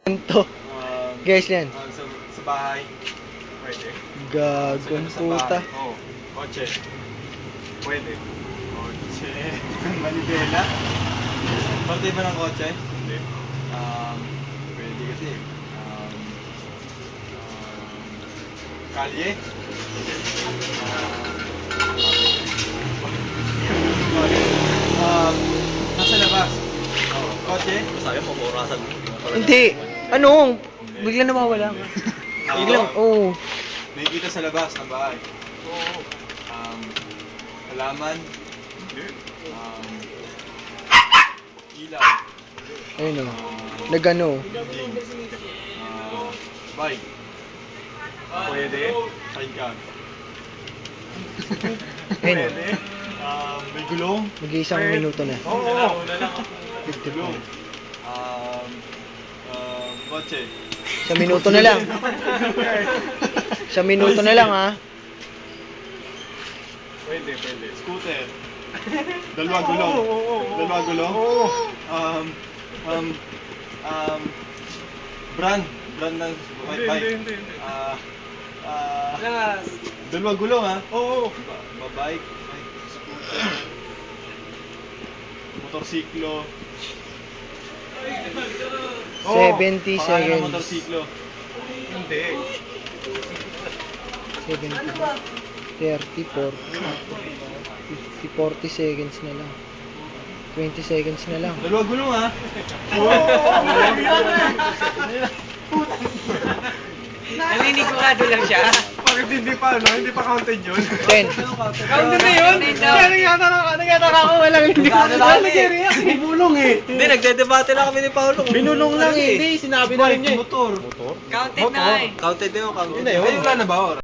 Ito. Guys yan. Sa bahay. Pwede. Gagong Sa puta. bahay. Oo. Kotse. Pwede. Kotse. Manibela. Parte ba ng kotse? Hindi. Pwede kasi. Kalye. Nasa labas. Kotse. Sabi mo, orasan mo. Hindi. Ano? Bigla nawawala. Biglang, oo. Nakikita sa labas ng bahay. Oo. Halaman. Ilaw. Ayun o. Nagano. Ding. Bike. Pwede. Sidecar. Ayun o. Pwede. May gulong. Mag-iisang minuto na. Oo. Gulong. Kotse. Sa minuto na lang. Sa minuto na lang ha. Pwede. Scooter. Dalawa gulong. Dalawa gulong. Brand ng bike. Dalawa gulong ha? Oo. Bike, scooter. Motorsiklo. 70 Pangalan ng seconds. motorsiklo. Hindi. 70. 30, 40. 50, 40 seconds na lang. 20 seconds na lang. Dalawa gulong ha? Naninigurado lang siya. Bakit hindi pa counted yun? 10. Counted na yun? Nangyata ka ako, walang hindi ko nag-react. Bumulong eh. Hindi, nagdedebate lang kami ni Paolo. Binulong lang eh. Hindi, sinabi na rin niya eh. Motor. Counted na eh. Counted na yun, counted. Ayun ka na ba?